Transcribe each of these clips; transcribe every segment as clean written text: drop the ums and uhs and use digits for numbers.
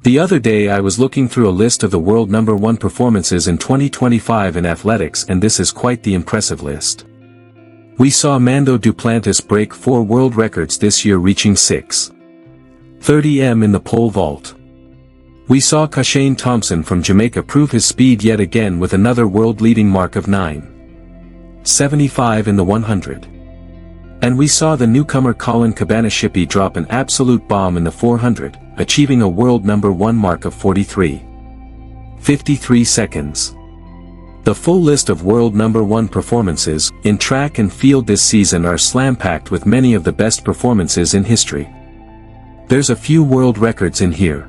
The other day I was looking through a list of the world #1 performances in 2025 in athletics, and this is quite the impressive list. We saw Mando Duplantis break 4 world records this year, reaching 6:30 m in the pole vault. We saw Kashane Thompson from Jamaica prove his speed yet again with another world-leading mark of 9:75 in the 100. And we saw the newcomer Colin Cabanashippy drop an absolute bomb in the 400, achieving a world #1 mark of 43:53 seconds. The full list of world #1 performances in track and field this season are slam-packed with many of the best performances in history. There's a few world records in here.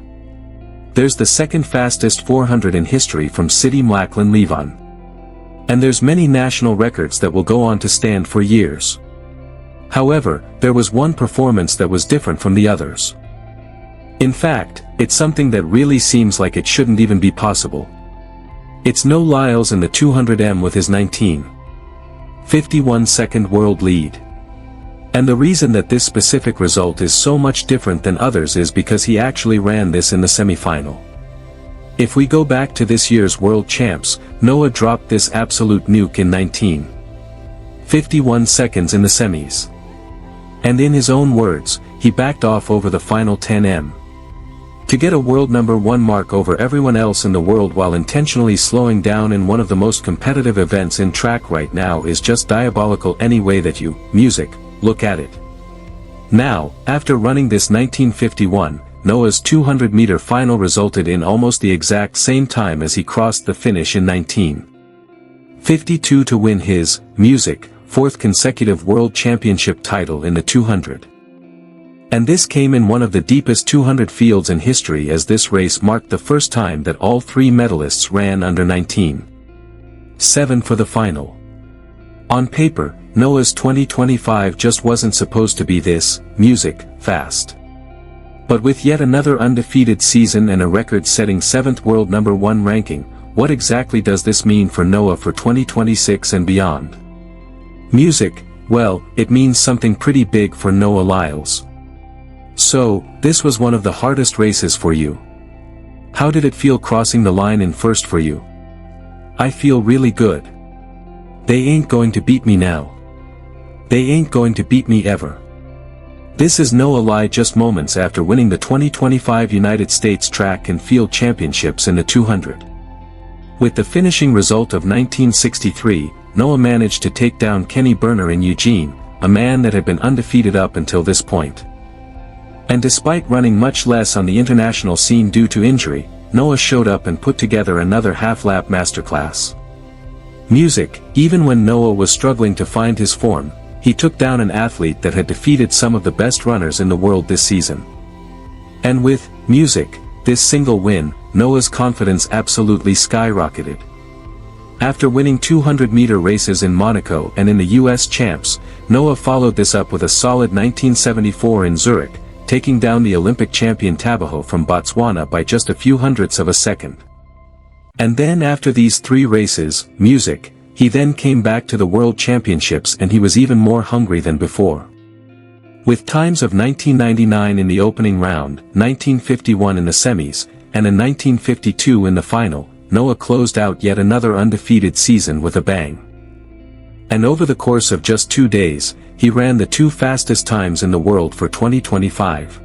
There's the second fastest 400 in history from Sidi Mlaklen Levon. And there's many national records that will go on to stand for years. However, there was one performance that was different from the others. In fact, it's something that really seems like it shouldn't even be possible. It's no Lyles in the 200 m with his 19:51 second world lead. And the reason that this specific result is so much different than others is because he actually ran this in the semi-final. If we go back to this year's world champs, Noah dropped this absolute nuke in 19:51 seconds in the semis. And in his own words, he backed off over the final 10 m. To get a world #1 mark over everyone else in the world while intentionally slowing down in one of the most competitive events in track right now is just diabolical any way that you, music, look at it. Now, after running this 19:51, Noah's 200-meter final resulted in almost the exact same time as he crossed the finish in 19:52 to win his, music, 4th consecutive world championship title in the 200. And this came in one of the deepest 200 fields in history, as this race marked the first time that all 3 medalists ran under 19:7 for the final. On paper, Noah's 2025 just wasn't supposed to be this, music, fast. But with yet another undefeated season and a record-setting 7th world #1 ranking, what exactly does this mean for Noah for 2026 and beyond? Music, well, it means something pretty big for Noah Lyles. So, this was one of the hardest races for you. How did it feel crossing the line in first for you? I feel really good. They ain't going to beat me now. They ain't going to beat me ever. This is no lie, just moments after winning the 2025 United States Track and Field Championships in the 200. With the finishing result of 1963, Noah managed to take down Kenny Berner in Eugene, a man that had been undefeated up until this point. And despite running much less on the international scene due to injury, Noah showed up and put together another half-lap masterclass. Music, even when Noah was struggling to find his form, he took down an athlete that had defeated some of the best runners in the world this season. And with music, this single win, Noah's confidence absolutely skyrocketed. After winning 200-meter races in Monaco and in the US Champs, Noah followed this up with a solid 1974 in Zurich, taking down the Olympic champion Tabaho from Botswana by just a few hundredths of a second. And then after these 3 races, music, he then came back to the World Championships and he was even more hungry than before. With times of 1999 in the opening round, 1951 in the semis, and a 1952 in the final, Noah closed out yet another undefeated season with a bang. And over the course of just 2 days, he ran the 2 fastest times in the world for 2025.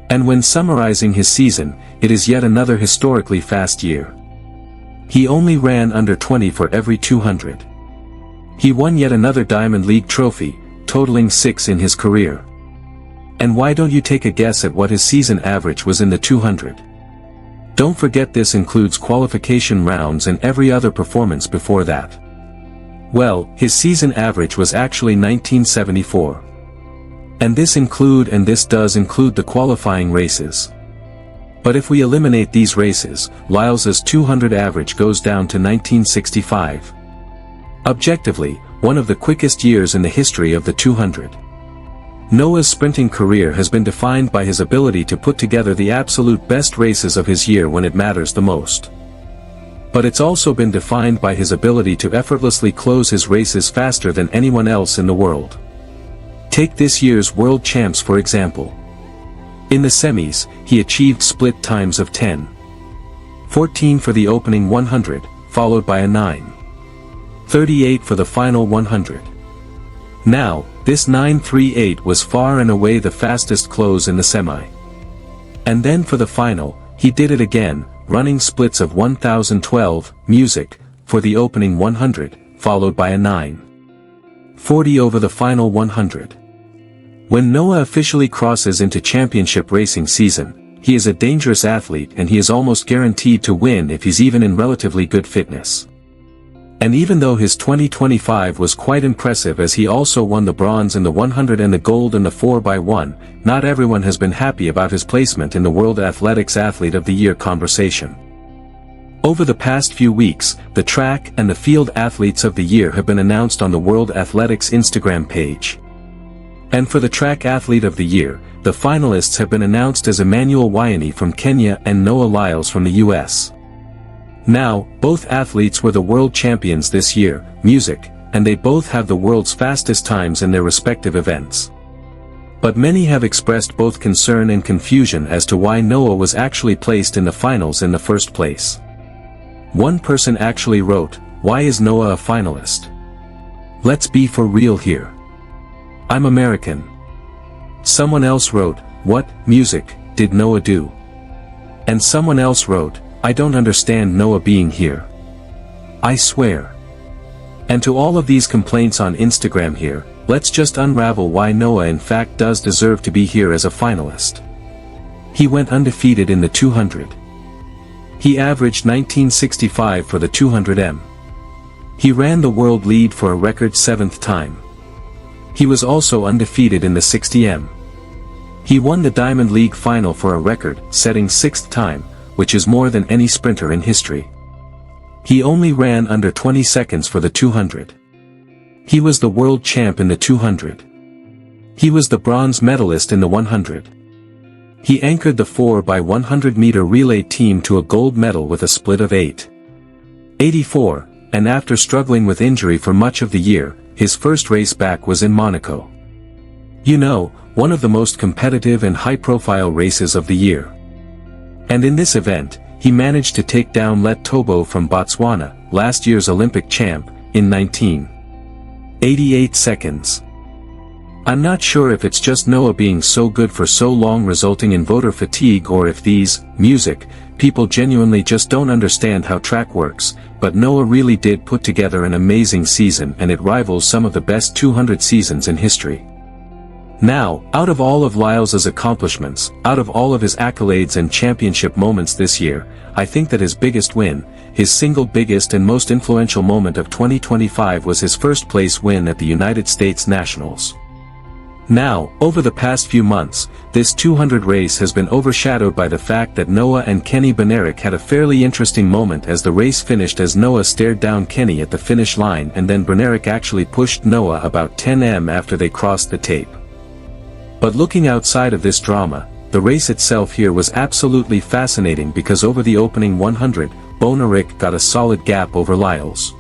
And when summarizing his season, it is yet another historically fast year. He only ran under 20 for every 200. He won yet another Diamond League trophy, totaling 6 in his career. And why don't you take a guess at what his season average was in the 200? Don't forget this includes qualification rounds and every other performance before that. Well, his season average was actually 1974. And this does include the qualifying races. But if we eliminate these races, Lyles's 200 average goes down to 1965. Objectively, one of the quickest years in the history of the 200. Noah's sprinting career has been defined by his ability to put together the absolute best races of his year when it matters the most. But it's also been defined by his ability to effortlessly close his races faster than anyone else in the world. Take this year's World Champs for example. In the semis, he achieved split times of 10:14 for the opening 100, followed by a 9:38 for the final 100. Now, this 9:38 was far and away the fastest close in the semi. And then for the final, he did it again, running splits of 1012, music, for the opening 100, followed by a 9:40 over the final 100. When Noah officially crosses into championship racing season, he is a dangerous athlete and he is almost guaranteed to win if he's even in relatively good fitness. And even though his 2025 was quite impressive as he also won the bronze in the 100 and the gold in the 4x1, not everyone has been happy about his placement in the World Athletics Athlete of the Year conversation. Over the past few weeks, the track and the field athletes of the year have been announced on the World Athletics Instagram page. And for the track athlete of the year, the finalists have been announced as Emmanuel Wayani from Kenya and Noah Lyles from the US. Now, both athletes were the world champions this year, music, and they both have the world's fastest times in their respective events. But many have expressed both concern and confusion as to why Noah was actually placed in the finals in the first place. One person actually wrote, "Why is Noah a finalist? Let's be for real here. I'm American." Someone else wrote, "What music did Noah do?" And someone else wrote, "I don't understand Noah being here. I swear." And to all of these complaints on Instagram here, let's just unravel why Noah in fact does deserve to be here as a finalist. He went undefeated in the 200. He averaged 1965 for the 200 m. He ran the world lead for a record 7th time. He was also undefeated in the 60 m. He won the Diamond League final for a record-setting 6th time, which is more than any sprinter in history. He only ran under 20 seconds for the 200. He was the world champ in the 200. He was the bronze medalist in the 100. He anchored the 4x100 meter relay team to a gold medal with a split of 8:84, and after struggling with injury for much of the year, his first race back was in Monaco. You know, one of the most competitive and high-profile races of the year. And in this event, he managed to take down Let Tobo from Botswana, last year's Olympic champ, in 19:88 seconds. I'm not sure if it's just Noah being so good for so long resulting in voter fatigue or if these, music, people genuinely just don't understand how track works, but Noah really did put together an amazing season and it rivals some of the best 200 seasons in history. Now, out of all of Lyles' accomplishments, out of all of his accolades and championship moments this year, I think that his biggest win, his single biggest and most influential moment of 2025 was his first place win at the United States Nationals. Now, over the past few months, this 200 race has been overshadowed by the fact that Noah and Kenny Bednarek had a fairly interesting moment as the race finished as Noah stared down Kenny at the finish line and then Bednarek actually pushed Noah about 10 m after they crossed the tape. But looking outside of this drama, the race itself here was absolutely fascinating because over the opening 100, Bednarek got a solid gap over Lyles.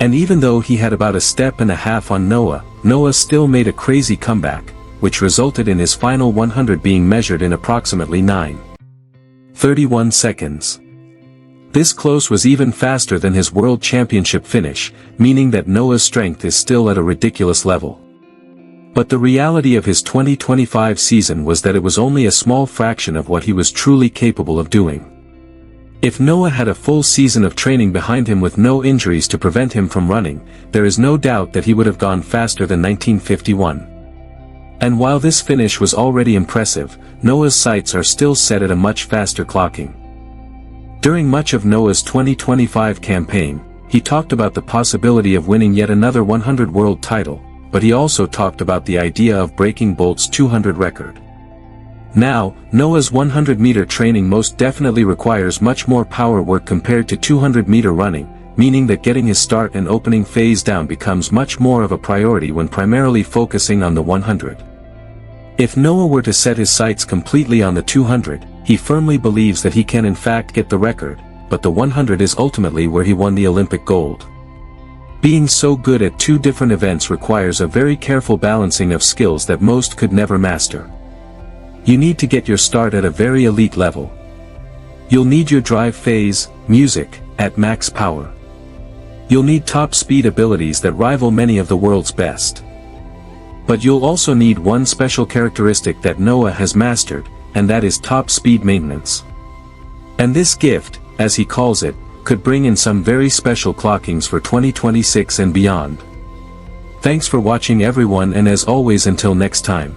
And even though he had about a step and a half on Noah, Noah still made a crazy comeback, which resulted in his final 100 being measured in approximately 9:31 seconds. This close was even faster than his world championship finish, meaning that Noah's strength is still at a ridiculous level. But the reality of his 2025 season was that it was only a small fraction of what he was truly capable of doing. If Noah had a full season of training behind him with no injuries to prevent him from running, there is no doubt that he would have gone faster than 1951. And while this finish was already impressive, Noah's sights are still set at a much faster clocking. During much of Noah's 2025 campaign, he talked about the possibility of winning yet another 100 world title, but he also talked about the idea of breaking Bolt's 200 record. Now, Noah's 100-meter training most definitely requires much more power work compared to 200-meter running, meaning that getting his start and opening phase down becomes much more of a priority when primarily focusing on the 100. If Noah were to set his sights completely on the 200, he firmly believes that he can in fact get the record, but the 100 is ultimately where he won the Olympic gold. Being so good at two different events requires a very careful balancing of skills that most could never master. You need to get your start at a very elite level. You'll need your drive phase, music, at max power. You'll need top speed abilities that rival many of the world's best. But you'll also need one special characteristic that Noah has mastered, and that is top speed maintenance. And this gift, as he calls it, could bring in some very special clockings for 2026 and beyond. Thanks for watching everyone, and as always, until next time.